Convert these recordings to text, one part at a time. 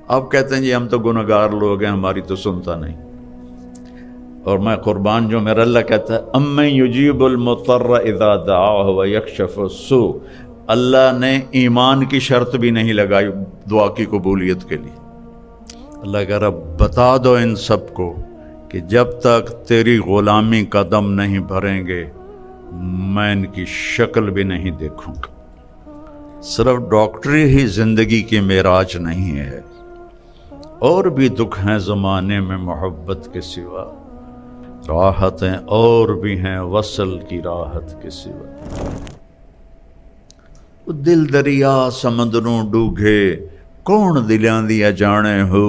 اب کہتے ہیں جی ہم تو گنہگار لوگ ہیں، ہماری تو سنتا نہیں۔ اور میں قربان جو میرا اللہ کہتا ہے امن یجیب المضطر اذا دعاہ ویکشف السوء، اللہ نے ایمان کی شرط بھی نہیں لگائی دعا کی قبولیت کے لیے۔ اللہ کہہ رہا بتا دو ان سب کو کہ جب تک تیری غلامی قدم نہیں بھریں گے میں ان کی شکل بھی نہیں دیکھوں گا۔ صرف ڈاکٹری ہی زندگی کی معراج نہیں ہے، اور بھی دکھ ہیں زمانے میں محبت کے سوا، راحتیں اور بھی ہیں وصل کی راحت کے سوا۔ دل دریا سمندروں ڈوگے کون دلیاں دیا جانے ہو،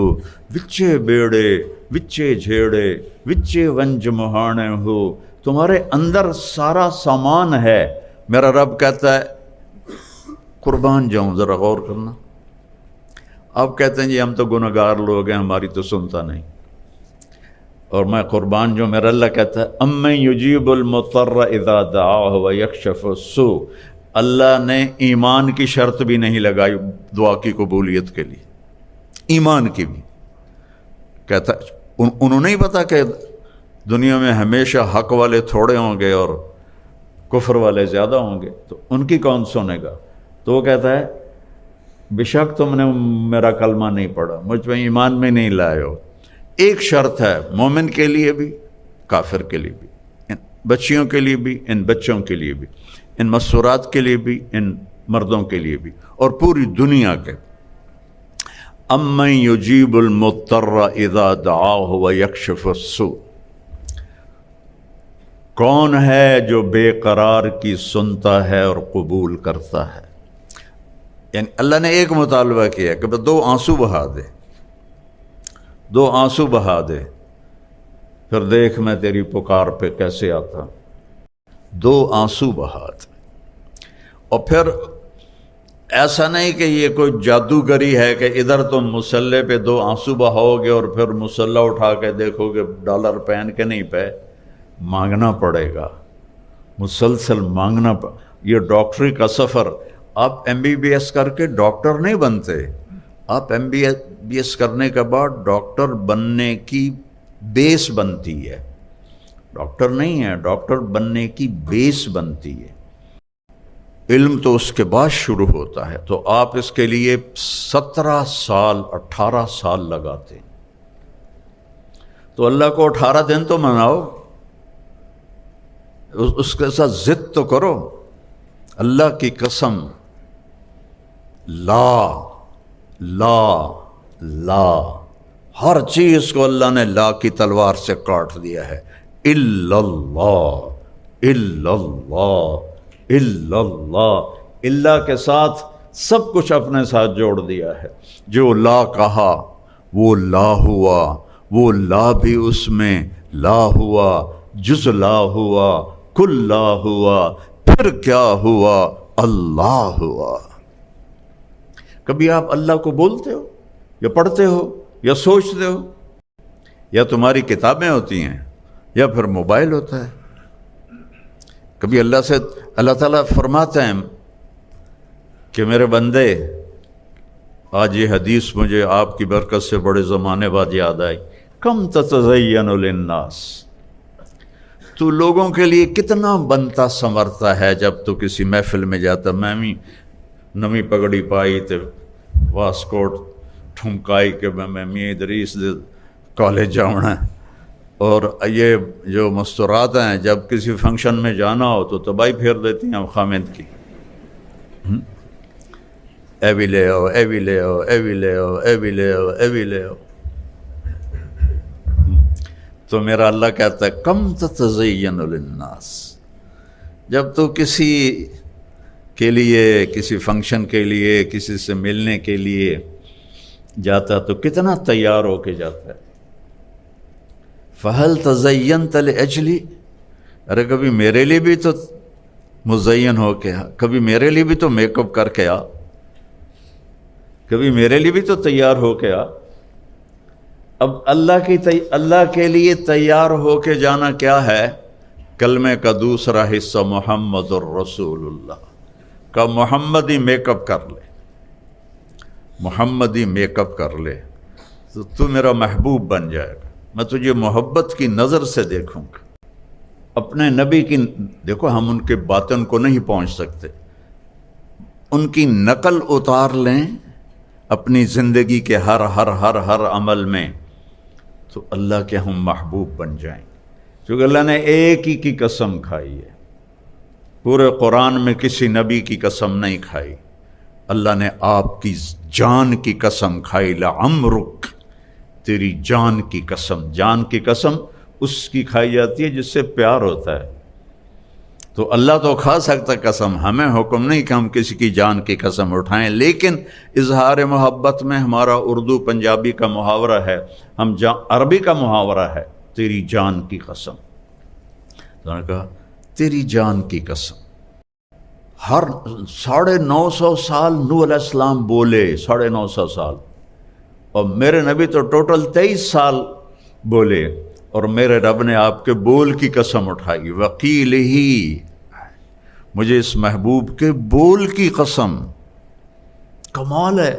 وچے بیڑے وچے جھیڑے وچے ونج مہانے ہو، تمہارے اندر سارا سامان ہے۔ میرا رب کہتا ہے قربان جاؤں، ذرا غور کرنا۔ آپ کہتے ہیں جی ہم تو گنہگار لوگ ہیں، ہماری تو سنتا نہیں۔ اور میں قربان جو میرا اللہ کہتا ہے امن یجیب المضطر اذا دعاہ ویکشف السوء، اللہ نے ایمان کی شرط بھی نہیں لگائی دعا کی قبولیت کے لیے، ایمان کی بھی۔ کہتا انہوں نہیں پتا کہ دنیا میں ہمیشہ حق والے تھوڑے ہوں گے اور کفر والے زیادہ ہوں گے، تو ان کی کون سنے گا؟ تو وہ کہتا ہے بے شک تم نے میرا کلمہ نہیں پڑھا، مجھ پہ ایمان میں نہیں لائے ہو۔ ایک شرط ہے مومن کے لیے بھی کافر کے لیے بھی، ان بچیوں کے لیے بھی ان بچوں کے لیے بھی، ان مستورات کے لیے بھی ان مردوں کے لیے بھی، اور پوری دنیا کے۔ امن یجیب المضطر اذا دعاہ ویکشف السوء، کون ہے جو بے قرار کی سنتا ہے اور قبول کرتا ہے؟ یعنی اللہ نے ایک مطالبہ کیا کہ دو آنسو بہا دے، دو آنسو بہا دے، پھر دیکھ میں تیری پکار پہ کیسے آتا۔ دو آنسو بہا دے، اور پھر ایسا نہیں کہ یہ کوئی جادوگری ہے کہ ادھر تم مسلح پہ دو آنسو بہاؤ گے اور پھر مسلح اٹھا کے دیکھو گے ڈالر پہن کے نہیں پہ، مانگنا پڑے گا، مسلسل مانگنا یہ ڈاکٹری کا سفر۔ آپ ایم بی بی ایس کر کے ڈاکٹر نہیں بنتے، آپ ایم بی بی ایس کرنے کے بعد ڈاکٹر بننے کی بیس بنتی ہے، ڈاکٹر نہیں ہے، ڈاکٹر بننے کی بیس بنتی ہے۔ علم تو اس کے بعد شروع ہوتا ہے، تو آپ اس کے لیے 17 سال 18 سال لگاتے ہیں۔ تو اللہ کو 18 دن تو مناؤ، اس کے ساتھ ضد تو کرو۔ اللہ کی قسم، لا لا لا، ہر چیز کو اللہ نے لا کی تلوار سے کاٹ دیا ہے۔ الا اللہ الا اللہ الا اللہ، اللہ کے ساتھ سب کچھ اپنے ساتھ جوڑ دیا ہے۔ جو لا کہا وہ لا ہوا، وہ لا بھی اس میں لا ہوا، جز لا ہوا، کل لا ہوا، پھر کیا ہوا؟ اللہ ہوا۔ کبھی آپ اللہ کو بولتے ہو یا پڑھتے ہو یا سوچتے ہو، یا تمہاری کتابیں ہوتی ہیں یا پھر موبائل ہوتا ہے؟ کبھی اللہ سے اللہ تعالیٰ فرماتے ہیں کہ میرے بندے آج یہ حدیث مجھے آپ کی برکت سے بڑے زمانے بعد یاد آئی، کم تتزین للناس، تو لوگوں کے لیے کتنا بنتا سنورتا ہے۔ جب تو کسی محفل میں جاتا، میں بھی نمی پگڑی پائی تے واسکوٹ ٹھمکائی کہ میں ادریس کالج جاؤنا ہے، اور یہ جو مستورات ہیں جب کسی فنکشن میں جانا ہو تو تباہی پھیر دیتی ہیں خامد کی، اے بھی لے آؤ، اے بھی لے آؤ، اے بھی لے آؤ، اے بھی لے آؤ، اے بھی لے آؤ۔ تو میرا اللہ کہتا ہے کم تتزین للناس، جب تو کسی کے لیے، کسی فنکشن کے لیے، کسی سے ملنے کے لیے جاتا تو کتنا تیار ہو کے جاتا ہے۔ فہل تزینت لاجلی، ارے کبھی میرے لیے بھی تو مزین ہو کے آ، کبھی میرے لیے بھی تو میک اپ کر کے آ، کبھی میرے لیے بھی تو تیار ہو کے آ۔ اب اللہ کے لیے تیار ہو کے جانا کیا ہے؟ کلمے کا دوسرا حصہ محمد الرسول اللہ کا، محمد ہی میک اپ کر لے، محمدی میک اپ کر لے تو تو میرا محبوب بن جائے گا، میں تجھے محبت کی نظر سے دیکھوں گا۔ اپنے نبی کی دیکھو، ہم ان کے باطن کو نہیں پہنچ سکتے، ان کی نقل اتار لیں اپنی زندگی کے ہر ہر ہر ہر عمل میں، تو اللہ کے ہم محبوب بن جائیں گے۔ کیونکہ اللہ نے ایک ہی کی قسم کھائی ہے، پورے قرآن میں کسی نبی کی قسم نہیں کھائی، اللہ نے آپ کی جان کی قسم کھائی، لعمرک، تیری جان کی قسم۔ جان کی قسم اس کی کھائی جاتی ہے جس سے پیار ہوتا ہے، تو اللہ تو کھا سکتا قسم، ہمیں حکم نہیں کہ ہم کسی کی جان کی قسم اٹھائیں، لیکن اظہار محبت میں ہمارا اردو پنجابی کا محاورہ ہے، عربی کا محاورہ ہے، تیری جان کی قسم۔ تو نے کہا تیری جان کی قسم۔ ہر 950 سال نوح علیہ السلام بولے، 950 سال، اور میرے نبی تو ٹوٹل 23 سال بولے، اور میرے رب نے آپ کے بول کی قسم اٹھائی، وکیل ہی، مجھے اس محبوب کے بول کی قسم۔ کمال ہے،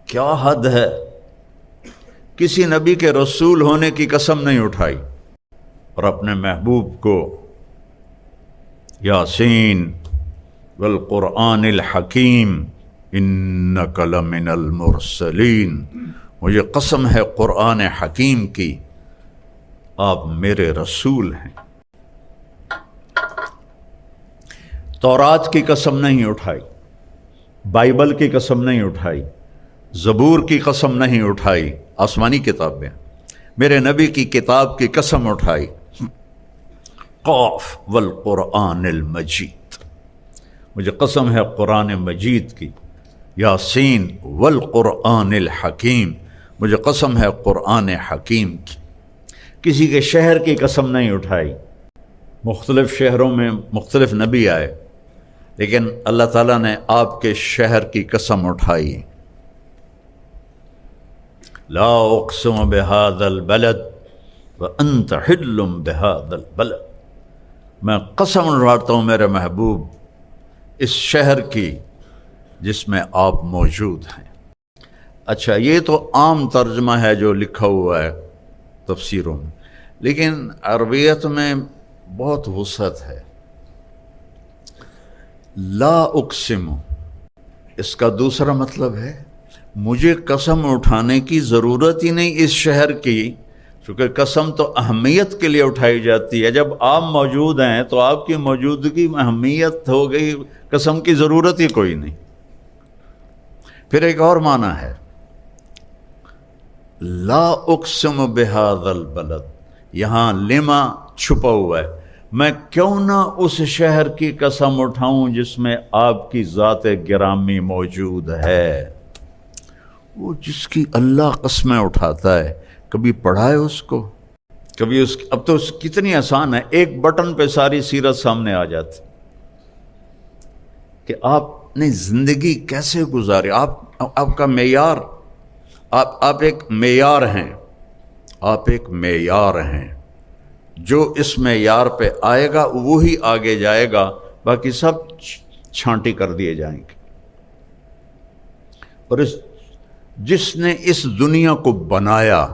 کیا حد ہے، کسی نبی کے رسول ہونے کی قسم نہیں اٹھائی، اور اپنے محبوب کو یاسین والقرآن الحکیم انک لمن المرسلین، مجھے قسم ہے قرآن حکیم کی، آپ میرے رسول ہیں۔ تورات کی قسم نہیں اٹھائی، بائبل کی قسم نہیں اٹھائی، زبور کی قسم نہیں اٹھائی، آسمانی کتابیں، میرے نبی کی کتاب کی قسم اٹھائی، قاف والقرآن المجید، مجھے قسم ہے قرآن مجید کی، یاسین والقرآن الحکیم، مجھے قسم ہے قرآن حکیم کی۔ کسی کے شہر کی قسم نہیں اٹھائی، مختلف شہروں میں مختلف نبی آئے، لیکن اللہ تعالیٰ نے آپ کے شہر کی قسم اٹھائی، لا اقسم بہذا البلد وانت حل بہذا البلد، میں قسم اٹھاتا ہوں میرے محبوب اس شہر کی جس میں آپ موجود ہیں۔ اچھا، یہ تو عام ترجمہ ہے جو لکھا ہوا ہے تفسیروں میں، لیکن عربیت میں بہت وسعت ہے۔ لا اقسم، اس کا دوسرا مطلب ہے مجھے قسم اٹھانے کی ضرورت ہی نہیں اس شہر کی، چونکہ قسم تو اہمیت کے لیے اٹھائی جاتی ہے، جب آپ موجود ہیں تو آپ کی موجودگی میں اہمیت ہو گئی، قسم کی ضرورت ہی کوئی نہیں۔ پھر ایک اور معنی ہے، لا اقسم بہذا البلد، یہاں لما چھپا ہوا ہے، میں کیوں نہ اس شہر کی قسم اٹھاؤں جس میں آپ کی ذات گرامی موجود ہے۔ وہ جس کی اللہ قسمیں اٹھاتا ہے، کبھی پڑھا ہے اس کو، کبھی اب تو کتنی آسان ہے، ایک بٹن پہ ساری سیرت سامنے آ جاتی کہ آپ نے زندگی کیسے گزاری، آپ کا معیار، آپ ایک معیار ہیں، آپ ایک معیار ہیں، جو اس معیار پہ آئے گا وہی آگے جائے گا، باقی سب چھانٹی کر دیے جائیں گے۔ اور جس نے اس دنیا کو بنایا،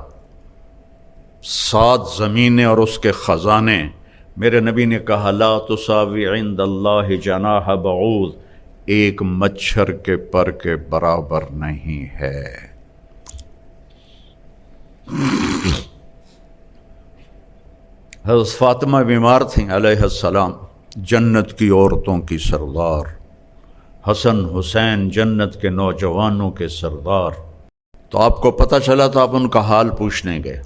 7 زمینیں اور اس کے خزانے، میرے نبی نے کہا لا تساوی عند اللہ جناح بعوض، ایک مچھر کے پر کے برابر نہیں ہے۔ حضرت فاطمہ بیمار تھیں علیہ السلام، جنت کی عورتوں کی سردار، حسن حسین جنت کے نوجوانوں کے سردار، تو آپ کو پتہ چلا تو آپ ان کا حال پوچھنے گئے۔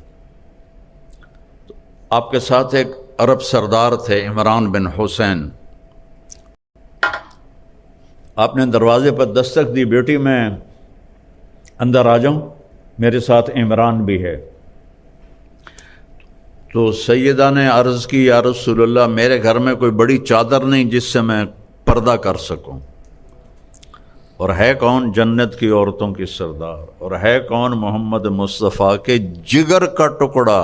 آپ کے ساتھ ایک عرب سردار تھے، عمران بن حسین، آپ نے دروازے پر دستک دی، بیٹی میں اندر آ جاؤں، میرے ساتھ عمران بھی ہے۔ تو سیدہ نے عرض کی یا رسول اللہ، میرے گھر میں کوئی بڑی چادر نہیں جس سے میں پردہ کر سکوں، اور ہے کون؟ جنت کی عورتوں کی سردار، اور ہے کون؟ محمد مصطفیٰ کے جگر کا ٹکڑا،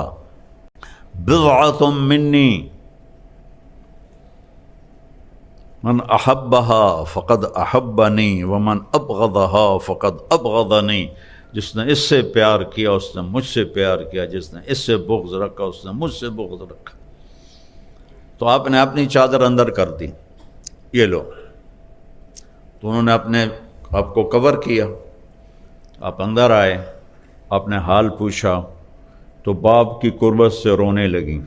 بضعۃ منی، من احبها فقد احبنی ومن ابغضها فقد ابغضنی، جس نے اس سے پیار کیا اس نے مجھ سے پیار کیا، جس نے اس سے بغض رکھا اس نے مجھ سے بغض رکھا۔ تو آپ نے اپنی چادر اندر کر دی، یہ لو، تو انہوں نے اپنے آپ کو کور کیا، آپ اندر آئے، آپ نے حال پوچھا تو باپ کی قربت سے رونے لگیں،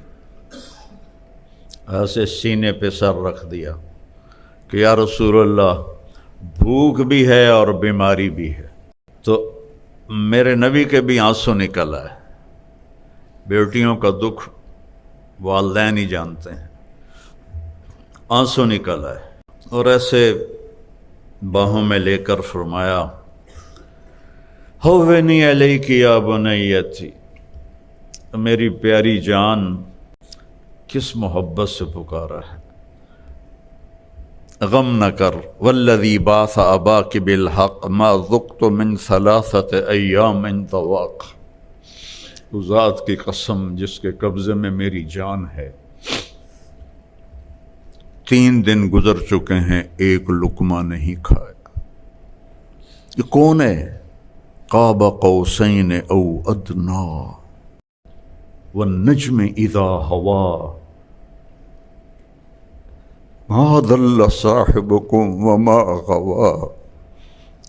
ایسے سینے پہ سر رکھ دیا کہ یا رسول اللہ بھوک بھی ہے اور بیماری بھی ہے۔ تو میرے نبی کے بھی آنسو نکل آئے، بیٹیوں کا دکھ والدین ہی جانتے ہیں، آنسو نکل آئے اور ایسے باہوں میں لے کر فرمایا ہوینی علیک یا بنیتی، میری پیاری جان کس محبت سے پکارا ہے، غم نہ کر، والذی بعث اباک بالحق ما ذقت من ثلاثة ایام طواق، اس ذات کی قسم جس کے قبضے میں میری جان ہے، 3 دن گزر چکے ہیں ایک لقمہ نہیں کھایا۔ یہ کون ہے؟ قاب قوسین او ادنا والنجم اذا ہوا ما ضل صاحبكم وما غوا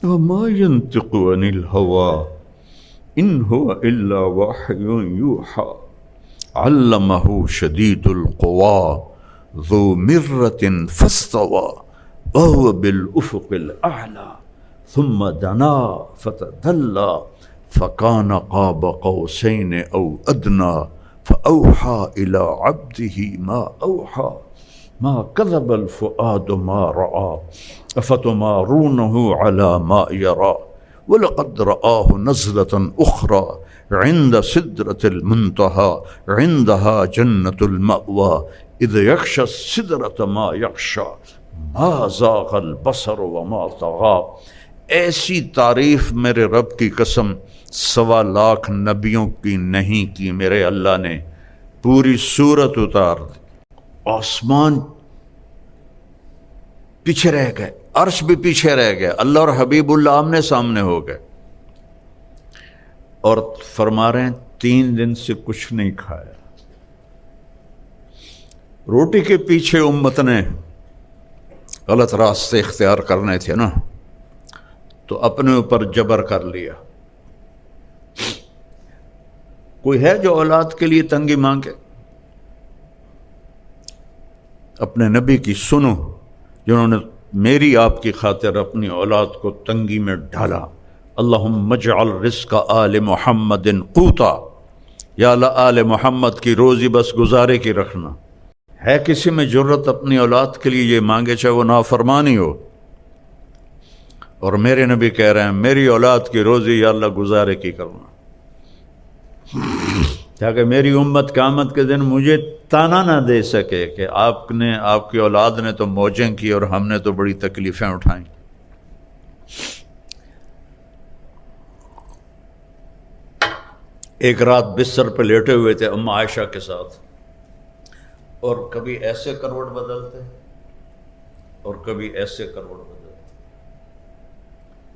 وما ينطق عن الهوى ان هو الا وحي يوحى علمه شديد القوى ذو مرة فاستوى وهو بالأفق الأعلى ثم دنا فتدلى فكان قاب قوسين أو أدنى فأوحى إلى عبده ما أوحى ما كذب الفؤاد ما رأى أفتمارونه على ما يرى ولقد رآه نزلة أخرى عند سدرة المنتهى عندها جنة المأوى إذ يغشى السدرة ما يغشى ما زاغ البصر وما طغى۔ ایسی تعریف میرے رب کی قسم 1.25 لاکھ نبیوں کی نہیں کی میرے اللہ نے، پوری سورت اتار دی، آسمان پیچھے رہ گئے، عرش بھی پیچھے رہ گئے، اللہ اور حبیب اللہ آمنے سامنے ہو گئے، اور فرما رہے ہیں 3 دن سے کچھ نہیں کھایا۔ روٹی کے پیچھے امت نے غلط راستے اختیار کرنے تھے نا، تو اپنے اوپر جبر کر لیا۔ کوئی ہے جو اولاد کے لیے تنگی مانگے؟ اپنے نبی کی سنو جنہوں نے میری آپ کی خاطر اپنی اولاد کو تنگی میں ڈالا۔ اللہم اجعل رزق آل محمد قوتا، یا اللہ آل محمد کی روزی بس گزارے کی رکھنا۔ ہے کسی میں جرت اپنی اولاد کے لیے یہ مانگے چاہے وہ نافرمانی ہو؟ اور میرے نبی کہہ رہے ہیں میری اولاد کی روزی یا اللہ گزارے کی کرنا، تاکہ میری امت قیامت کے دن مجھے تانا نہ دے سکے کہ آپ کی اولاد نے تو موجیں کی اور ہم نے تو بڑی تکلیفیں اٹھائیں۔ ایک رات بستر پہ لیٹے ہوئے تھے اماں عائشہ کے ساتھ، اور کبھی ایسے کروٹ بدلتے اور کبھی ایسے کروٹ بدلتے،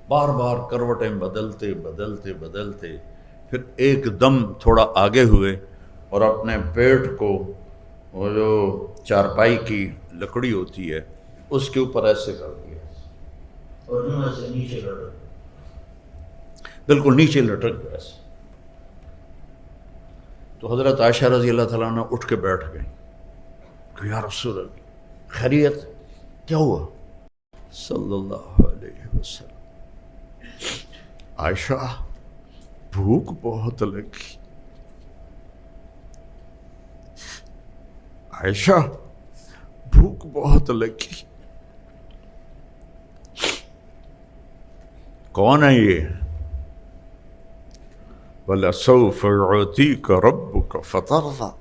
بار بار کروٹیں بدلتے بدلتے بدلتے، پھر ایک دم تھوڑا آگے ہوئے اور اپنے پیٹ کو وہ جو چارپائی کی لکڑی ہوتی ہے اس کے اوپر ایسے کر دیا اور جو ایسے نیچے لٹک، بالکل نیچے لٹک گیا ایسے۔ تو حضرت عائشہ رضی اللہ تعالیٰ عنہ اٹھ کے بیٹھ گئی کہ یا رسول اللہ خیریت کیا ہوا؟ صلی اللہ علیہ وسلم، عائشہ بھوک بہت لگی، عائشہ بھوک بہت لگی۔ کون ہے یہ؟ وَلَسَوْفَ يُعْطِيكَ رَبُّكَ فَتَرْضَىٰ،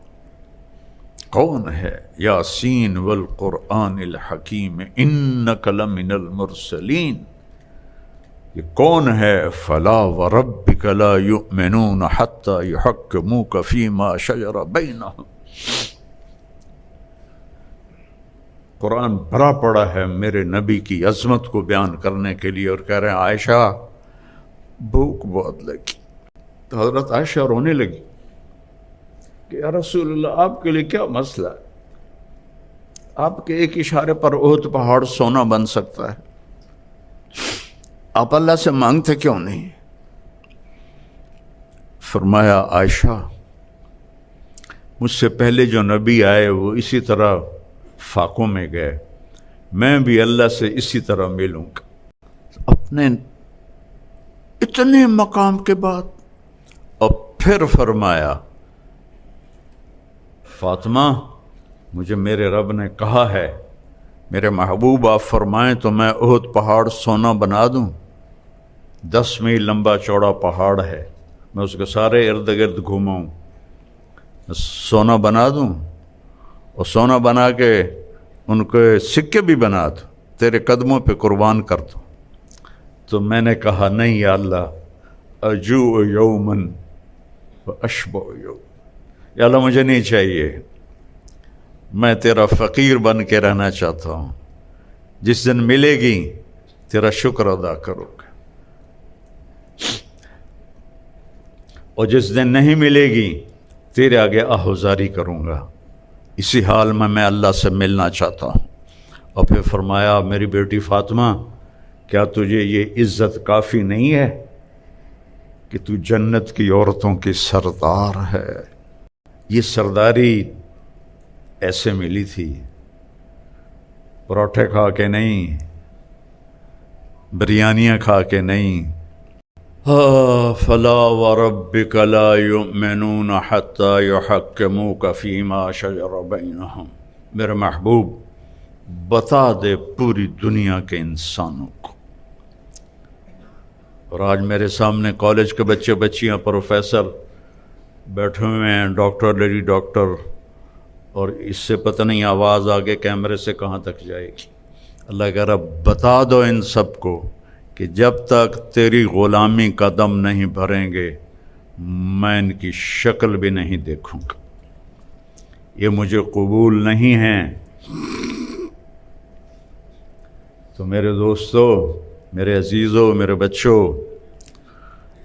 کون ہے؟ یاسین والقرآن الحکیم انک لمن المرسلین، یہ کون ہے؟ فلا وربک لا یؤمنون حتی یحکموک فیما شجر بینہم، قرآن بھرا پڑا ہے میرے نبی کی عظمت کو بیان کرنے کے لیے، اور کہہ رہے ہیں عائشہ بھوک بہت لگی۔ تو حضرت عائشہ رونے لگی کہ یا رسول اللہ آپ کے لیے کیا مسئلہ ہے، آپ کے ایک اشارے پر احد پہاڑ سونا بن سکتا ہے، آپ اللہ سے مانگتے کیوں نہیں؟ فرمایا عائشہ مجھ سے پہلے جو نبی آئے وہ اسی طرح فاقوں میں گئے، میں بھی اللہ سے اسی طرح ملوں گا۔ اپنے اتنے مقام کے بعد اور پھر فرمایا فاطمہ مجھے میرے رب نے کہا ہے میرے محبوب آپ فرمائیں تو میں احد پہاڑ سونا بنا دوں، 10 میل لمبا چوڑا پہاڑ ہے، میں اس کے سارے ارد گرد گھوماؤں، سونا بنا دوں، اور سونا بنا کے ان کے سکے بھی بنا دوں، تیرے قدموں پہ قربان کر دوں۔ تو میں نے کہا نہیں یا اللہ، اجوع یومن واشبع یوم، یا اللہ مجھے نہیں چاہیے، میں تیرا فقیر بن کے رہنا چاہتا ہوں، جس دن ملے گی تیرا شکر ادا کرو گا، اور جس دن نہیں ملے گی تیرے آگے آہوزاری کروں گا، اسی حال میں اللہ سے ملنا چاہتا ہوں۔ اور پھر فرمایا میری بیٹی فاطمہ کیا تجھے یہ عزت کافی نہیں ہے کہ تو جنت کی عورتوں کی سردار ہے؟ یہ سرداری ایسے ملی تھی، پراٹھے کھا کے نہیں، بریانیاں کھا کے نہیں۔ فلا وربک لا یؤمنون حتی یحکموک فیما شجر بینہم، میرے محبوب بتا دے پوری دنیا کے انسانوں کو۔ اور آج میرے سامنے کالج کے بچے بچیاں پروفیسر بیٹھے ہوئے ہیں، ڈاکٹر لیڈی ڈاکٹر، اور اس سے پتہ نہیں آواز آگے کیمرے سے کہاں تک جائے گی۔ اللہ کہہ رہا بتا دو ان سب کو کہ جب تک تیری غلامی کا دم نہیں بھریں گے میں ان کی شکل بھی نہیں دیکھوں گا، یہ مجھے قبول نہیں ہیں۔ تو میرے دوستو، میرے عزیزو، میرے بچوں،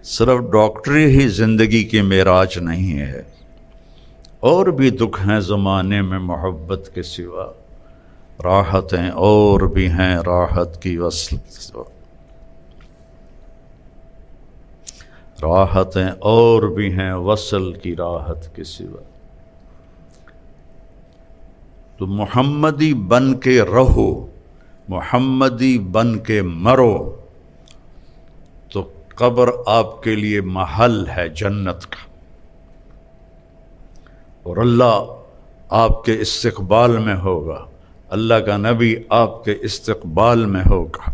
صرف ڈاکٹری ہی زندگی کی معراج نہیں ہے، اور بھی دکھ ہیں زمانے میں محبت کے سوا، راحتیں اور بھی ہیں راحت کی وصل کے سوا، راحتیں اور بھی ہیں وصل کی راحت کے سوا۔ تو محمدی بن کے رہو، محمدی بن کے مرو، تو قبر آپ کے لیے محل ہے جنت کا، اور اللہ آپ کے استقبال میں ہوگا، اللہ کا نبی آپ کے استقبال میں ہوگا۔